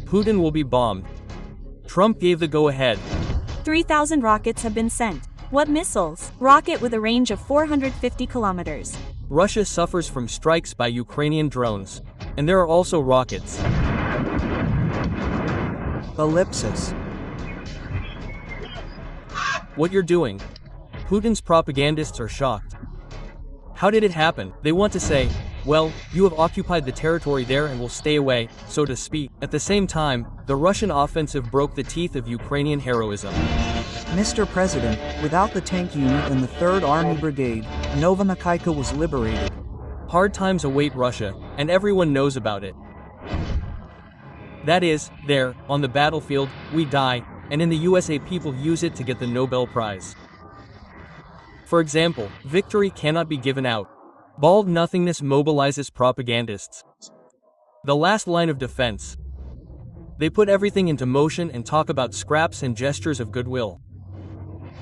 Putin will be bombed. Trump gave the go-ahead. 3,000 rockets have been sent. What missiles? Rocket with a range of 450 kilometers. Russia suffers from strikes by Ukrainian drones. And there are also rockets. Ellipsis. What you're doing? Putin's propagandists are shocked. How did it happen? They want to say, well, you have occupied the territory there and will stay away, so to speak. At the same time, the Russian offensive broke the teeth of Ukrainian heroism. Mr. President, without the tank unit and the 3rd Army Brigade, Novomykhailka was liberated. Hard times await Russia, and everyone knows about it. That is, there, on the battlefield, we die, and in the USA people use it to get the Nobel Prize. For example, victory cannot be given out. Bald nothingness mobilizes propagandists. The last line of defense. They put everything into motion and talk about scraps and gestures of goodwill.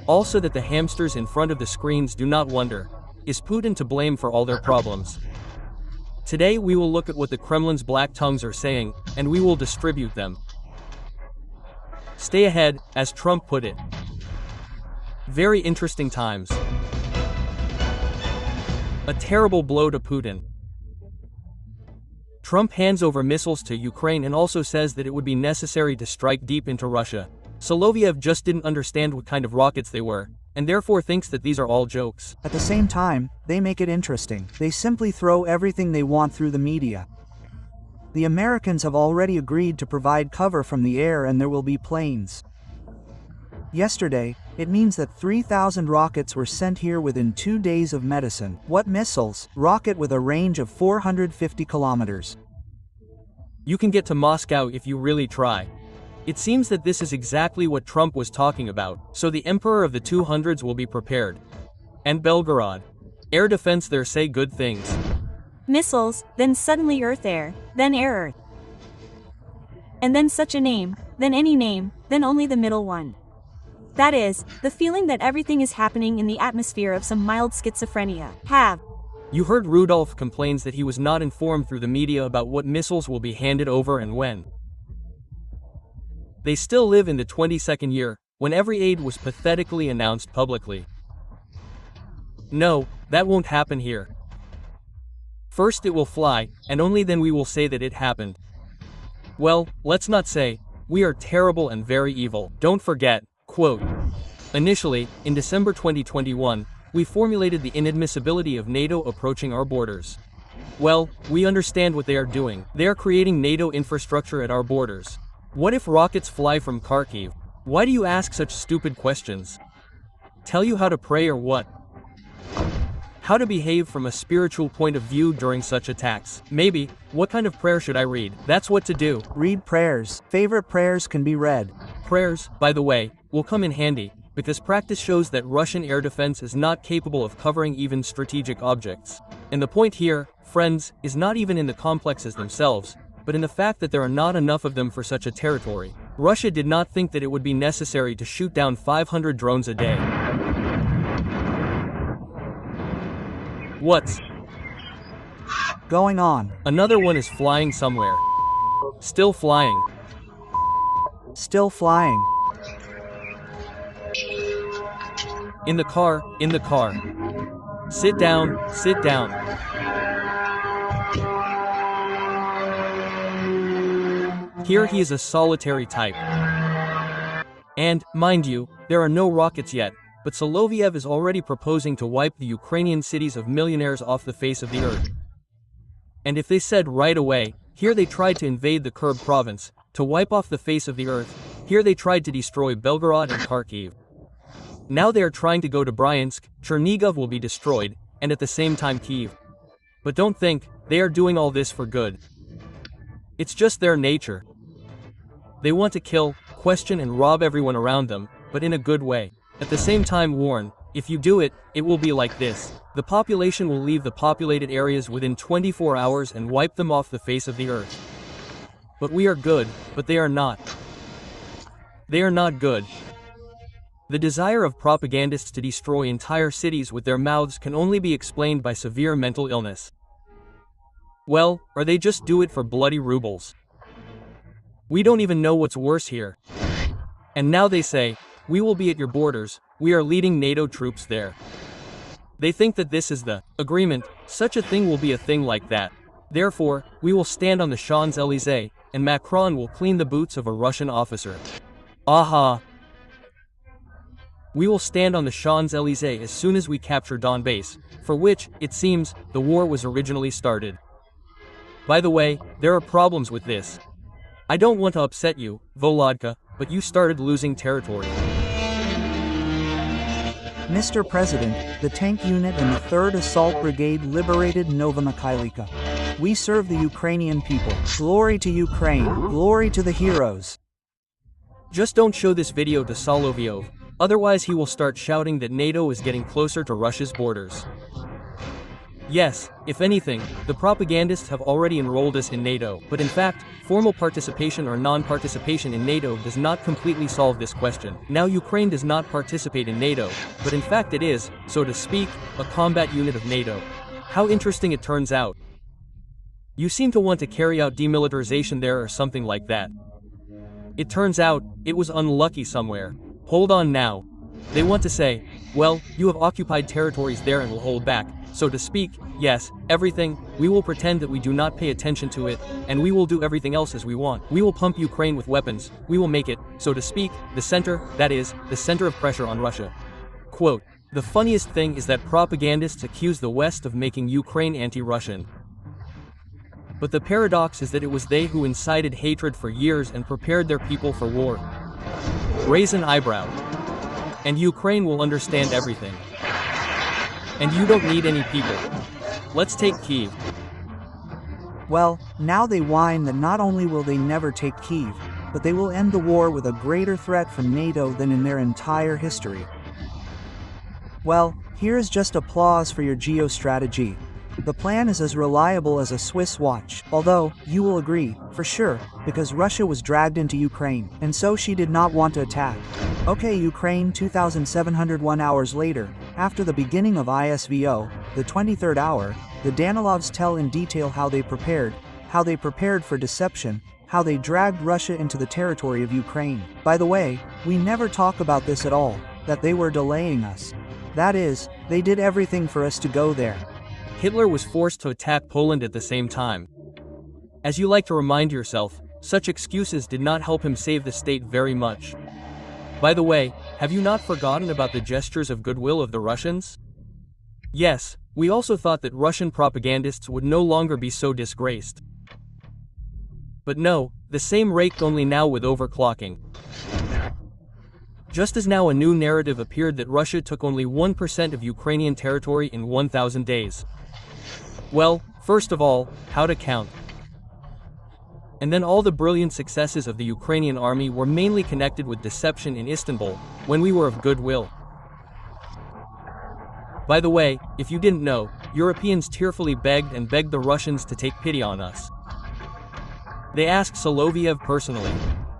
Also that the hamsters in front of the screens do not wonder, is Putin to blame for all their problems? Today we will look at what the Kremlin's black tongues are saying, and we will distribute them. Stay ahead, as Trump put it. Very interesting times. A terrible blow to Putin. Trump hands over missiles to Ukraine and also says that it would be necessary to strike deep into Russia. Soloviev just didn't understand what kind of rockets they were, and therefore thinks that these are all jokes. At the same time, they make it interesting. They simply throw everything they want through the media. The Americans have already agreed to provide cover from the air and there will be planes. Yesterday, it means that 3,000 rockets were sent here within 2 days of medicine. What missiles? Rocket with a range of 450 kilometers. You can get to Moscow if you really try. It seems that this is exactly what Trump was talking about, so the Emperor of the 200s will be prepared. And Belgorod. Air defense there say good things. Missiles, then suddenly Earth-Air, then Air-Earth. And then such a name, then any name, then only the middle one. That is, the feeling that everything is happening in the atmosphere of some mild schizophrenia. You heard Rudolph complains that he was not informed through the media about what missiles will be handed over and when. They still live in the 22nd year, when every aid was pathetically announced publicly. No, that won't happen here. First it will fly, and only then we will say that it happened. Well, let's not say, we are terrible and very evil. Don't forget, quote, initially, in December 2021, we formulated the inadmissibility of NATO approaching our borders. Well, we understand what they are doing. They are creating NATO infrastructure at our borders. What if rockets fly from Kharkiv? Why do you ask such stupid questions? Tell you how to pray or what? How to behave from a spiritual point of view during such attacks. Maybe, what kind of prayer should I read? That's what to do. Read prayers. Favorite prayers can be read. Prayers, by the way, will come in handy, because practice shows that Russian air defense is not capable of covering even strategic objects. And the point here, friends, is not even in the complexes themselves, but in the fact that there are not enough of them for such a territory. Russia did not think that it would be necessary to shoot down 500 drones a day. What's going on? Another one is flying somewhere. Still flying. Still flying. In the car, in the car. Sit down, sit down. Here he is a solitary type. And, mind you, there are no rockets yet, but Soloviev is already proposing to wipe the Ukrainian cities of millionaires off the face of the earth. And if they said right away, here they tried to invade the Kursk province, to wipe off the face of the earth, here they tried to destroy Belgorod and Kharkiv. Now they are trying to go to Bryansk, Chernigov will be destroyed, and at the same time Kyiv. But don't think, they are doing all this for good. It's just their nature. They want to kill, question and rob everyone around them, but in a good way. At the same time warn, if you do it, it will be like this. The population will leave the populated areas within 24 hours and wipe them off the face of the earth. But we are good, but they are not. They are not good. The desire of propagandists to destroy entire cities with their mouths can only be explained by severe mental illness. Well, or they just do it for bloody rubles. We don't even know what's worse here. And now they say, we will be at your borders, we are leading NATO troops there. They think that this is the agreement, such a thing will be a thing like that. Therefore, we will stand on the Champs-Élysées, and Macron will clean the boots of a Russian officer. Aha! We will stand on the Champs-Élysées as soon as we capture Donbass, for which, it seems, the war was originally started. By the way, there are problems with this. I don't want to upset you, Volodka, but you started losing territory. Mr. President, the tank unit and the 3rd Assault Brigade liberated Novomykhailivka. We serve the Ukrainian people. Glory to Ukraine. Glory to the heroes. Just don't show this video to Soloviev, otherwise he will start shouting that NATO is getting closer to Russia's borders. Yes, if anything, the propagandists have already enrolled us in NATO, but in fact, formal participation or non-participation in NATO does not completely solve this question. Now Ukraine does not participate in NATO, but in fact it is, so to speak, a combat unit of NATO. How interesting it turns out. You seem to want to carry out demilitarization there or something like that. It turns out, it was unlucky somewhere. Hold on now. They want to say, well, you have occupied territories there and will hold back, so to speak, yes, everything, we will pretend that we do not pay attention to it, and we will do everything else as we want. We will pump Ukraine with weapons, we will make it, so to speak, the center, that is, the center of pressure on Russia. Quote, the funniest thing is that propagandists accuse the West of making Ukraine anti-Russian. But the paradox is that it was they who incited hatred for years and prepared their people for war. Raise an eyebrow. And Ukraine will understand everything. And you don't need any people. Let's take Kyiv. Well, now they whine that not only will they never take Kyiv, but they will end the war with a greater threat from NATO than in their entire history. Well, here's just applause for your geostrategy. The plan is as reliable as a Swiss watch, although, you will agree, for sure, because Russia was dragged into Ukraine, and so she did not want to attack. Okay, Ukraine 2,701 hours later, after the beginning of ISVO, the 23rd hour, the Danilovs tell in detail how they prepared for deception, how they dragged Russia into the territory of Ukraine. By the way, we never talk about this at all, that they were delaying us. That is, they did everything for us to go there. Hitler was forced to attack Poland at the same time. As you like to remind yourself, such excuses did not help him save the state very much. By the way, have you not forgotten about the gestures of goodwill of the Russians? Yes, we also thought that Russian propagandists would no longer be so disgraced. But no, the same raked only now with overclocking. Just as now a new narrative appeared that Russia took only 1% of Ukrainian territory in 1,000 days. Well, first of all, how to count. And then all the brilliant successes of the Ukrainian army were mainly connected with deception in Istanbul, when we were of goodwill. By the way, if you didn't know, Europeans tearfully begged and begged the Russians to take pity on us. They asked Soloviev personally.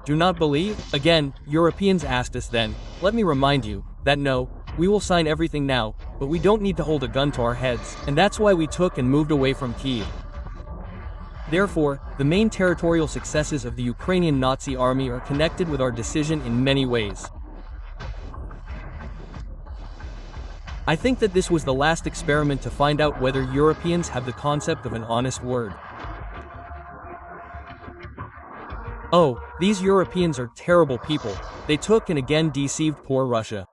Do not believe? Again, Europeans asked us then, let me remind you, that no, we will sign everything now, but we don't need to hold a gun to our heads, and that's why we took and moved away from Kyiv. Therefore, the main territorial successes of the Ukrainian Nazi army are connected with our decision in many ways. I think that this was the last experiment to find out whether Europeans have the concept of an honest word. Oh, these Europeans are terrible people, they took and again deceived poor Russia.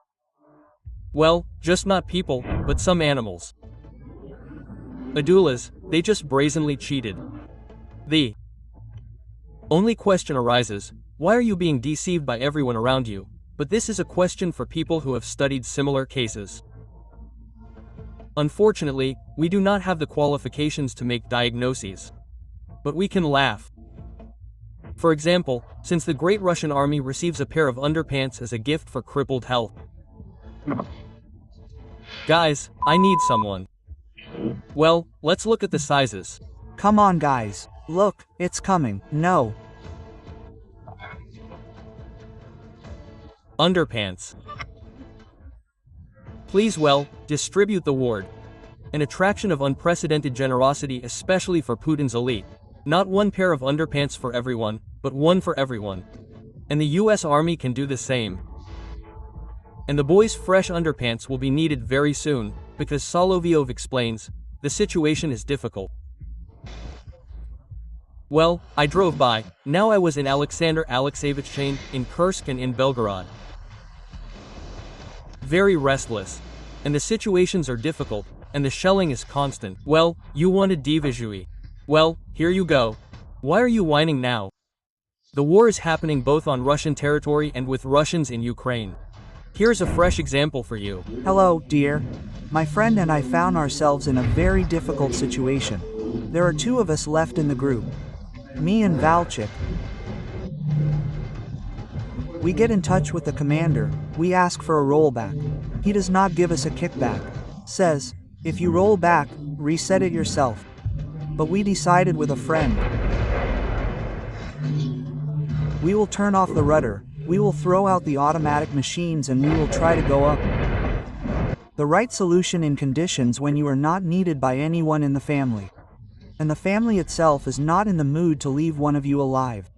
Well, just not people, but some animals. Adulas, they just brazenly cheated. The only question arises, why are you being deceived by everyone around you? But this is a question for people who have studied similar cases. Unfortunately, we do not have the qualifications to make diagnoses. But we can laugh. For example, since the Great Russian Army receives a pair of underpants as a gift for crippled health. Guys, I need someone. Well, let's look at the sizes. Come on guys, look, it's coming, no. Underpants. Please distribute the ward. An attraction of unprecedented generosity especially for Putin's elite. Not one pair of underpants for everyone, but one for everyone. And the US Army can do the same. And the boys' fresh underpants will be needed very soon, because Solovyov explains, the situation is difficult. Well, I drove by, now I was in Alexander Alexeyevich chain, in Kursk and in Belgorod. Very restless. And the situations are difficult, and the shelling is constant. Well, you wanted Divizhui. Well, here you go. Why are you whining now? The war is happening both on Russian territory and with Russians in Ukraine. Here's a fresh example for you. Hello, dear. My friend and I found ourselves in a very difficult situation. There are two of us left in the group. Me and Valchik. We get in touch with the commander, we ask for a rollback. He does not give us a kickback. Says, if you roll back, reset it yourself. But we decided with a friend. We will turn off the rudder, we will throw out the automatic machines and we will try to go up. The right solution in conditions when you are not needed by anyone in the family. And the family itself is not in the mood to leave one of you alive.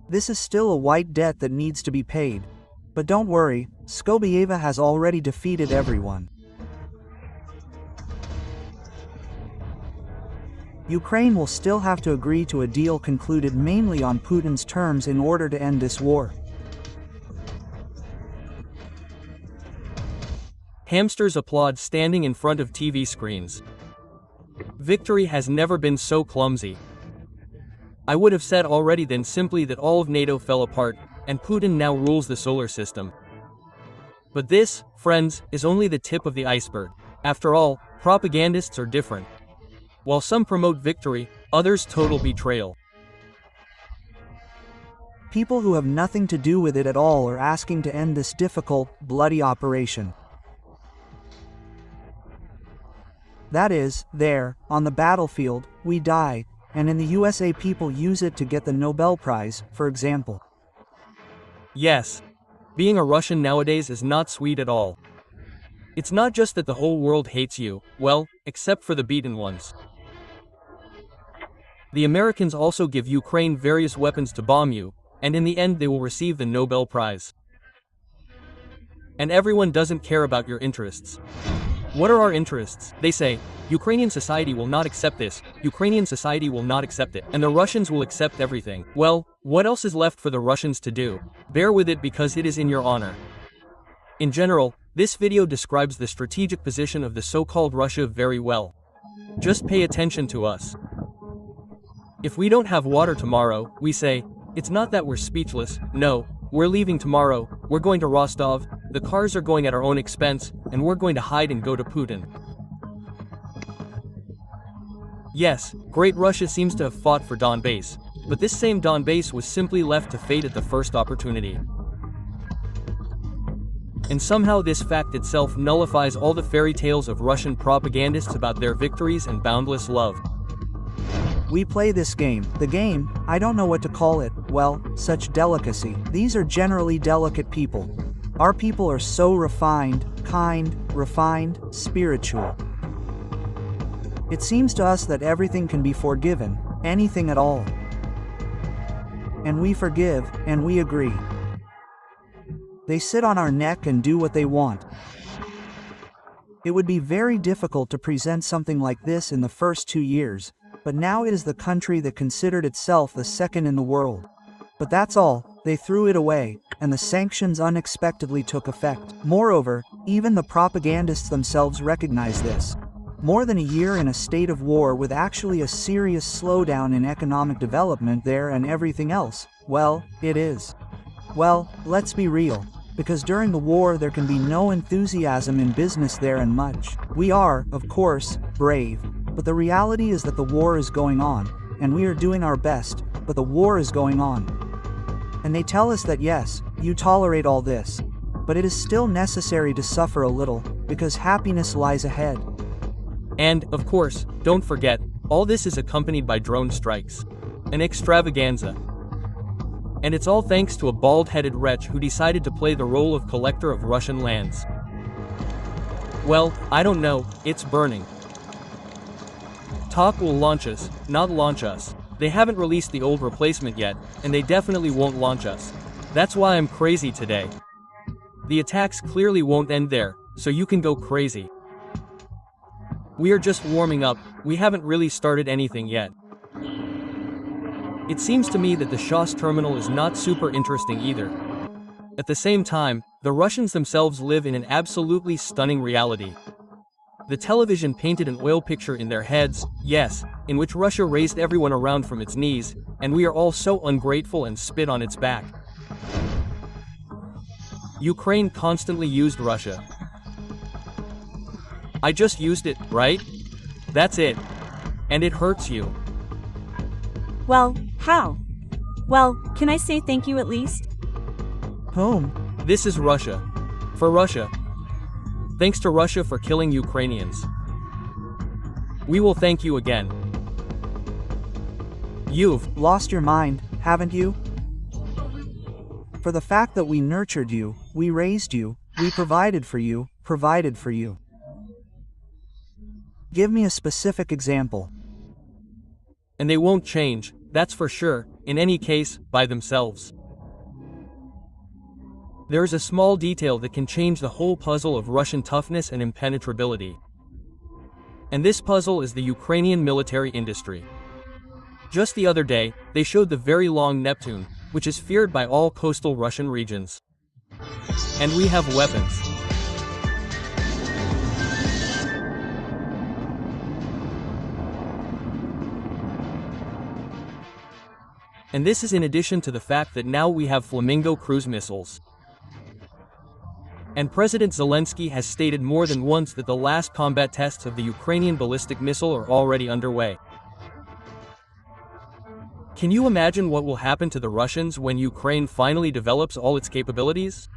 This is still a white debt that needs to be paid. But don't worry, Skobieva has already defeated everyone. Ukraine will still have to agree to a deal concluded mainly on Putin's terms in order to end this war. Hamsters applaud standing in front of TV screens. Victory has never been so clumsy. I would have said already then simply that all of NATO fell apart, and Putin now rules the solar system. But this, friends, is only the tip of the iceberg. After all, propagandists are different. While some promote victory, others total betrayal. People who have nothing to do with it at all are asking to end this difficult, bloody operation. That is, there, on the battlefield, we die, and in the USA people use it to get the Nobel Prize, for example. Yes. Being a Russian nowadays is not sweet at all. It's not just that the whole world hates you, well, except for the beaten ones. The Americans also give Ukraine various weapons to bomb you, and in the end they will receive the Nobel Prize. And everyone doesn't care about your interests. What are our interests? They say, Ukrainian society will not accept this, Ukrainian society will not accept it, and the Russians will accept everything. Well, what else is left for the Russians to do? Bear with it because it is in your honor. In general, this video describes the strategic position of the so-called Russia very well. Just pay attention to us. If we don't have water tomorrow, we say, it's not that we're speechless, no, we're leaving tomorrow, we're going to Rostov, the cars are going at our own expense, and we're going to hide and go to Putin. Yes, Great Russia seems to have fought for Donbass, but this same Donbass was simply left to fate at the first opportunity. And somehow this fact itself nullifies all the fairy tales of Russian propagandists about their victories and boundless love. We play this game. The game, I don't know what to call it, well, such delicacy. These are generally delicate people. Our people are so refined, kind, refined, spiritual. It seems to us that everything can be forgiven, anything at all. And we forgive, and we agree. They sit on our neck and do what they want. It would be very difficult to present something like this in the first 2 years, but now it is the country that considered itself the second in the world. But that's all, they threw it away, and the sanctions unexpectedly took effect. Moreover, even the propagandists themselves recognize this. More than a year in a state of war with actually a serious slowdown in economic development there and everything else, well, it is. Well, let's be real. Because during the war there can be no enthusiasm in business there and much. We are, of course, brave. But the reality is that the war is going on, and we are doing our best, but the war is going on. And they tell us that yes, you tolerate all this. But it is still necessary to suffer a little, because happiness lies ahead. And, of course, don't forget, all this is accompanied by drone strikes. An extravaganza. And it's all thanks to a bald-headed wretch who decided to play the role of collector of Russian lands. Well, I don't know, it's burning. Talk will launch us, not launch us. They haven't released the old replacement yet, and they definitely won't launch us. That's why I'm crazy today. The attacks clearly won't end there, so you can go crazy. We are just warming up, we haven't really started anything yet. It seems to me that the Shah's terminal is not super interesting either. At the same time, the Russians themselves live in an absolutely stunning reality. The television painted an oil picture in their heads, yes, in which Russia raised everyone around from its knees, and we are all so ungrateful and spit on its back. Ukraine constantly used Russia. I just used it, right? That's it. And it hurts you. Well, how? Well, can I say thank you at least? Whom? This is Russia. For Russia. Thanks to Russia for killing Ukrainians. We will thank you again. You've Lost your mind, haven't you? For the fact that we nurtured you, we raised you, we provided for you. Give me a specific example. And they won't change, that's for sure, in any case, by themselves. There is a small detail that can change the whole puzzle of Russian toughness and impenetrability. And this puzzle is the Ukrainian military industry. Just the other day, they showed the very long Neptune, which is feared by all coastal Russian regions. And we have weapons. And this is in addition to the fact that now we have Flamingo cruise missiles. And President Zelensky has stated more than once that the last combat tests of the Ukrainian ballistic missile are already underway. Can you imagine what will happen to the Russians when Ukraine finally develops all its capabilities?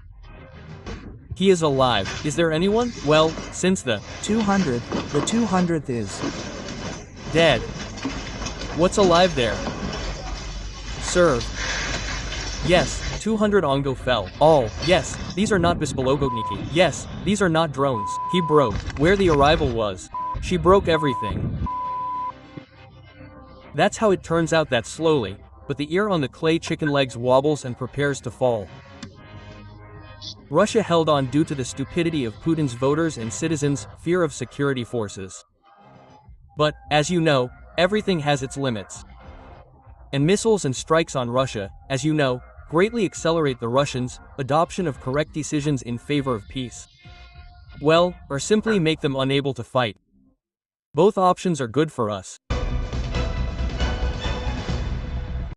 He is alive. Is there anyone? Well, since the 200th is dead. What's alive there? Serve. Yes, 200 Ongo fell. All. Yes, these are not Bispologodniki. Yes, these are not drones. He broke. Where the arrival was. She broke everything. That's how it turns out that slowly, but the ear on the clay chicken legs wobbles and prepares to fall. Russia held on due to the stupidity of Putin's voters and citizens' fear of security forces. But, as you know, everything has its limits. And missiles and strikes on Russia, as you know, greatly accelerate the Russians' adoption of correct decisions in favor of peace. Well, or simply make them unable to fight. Both options are good for us.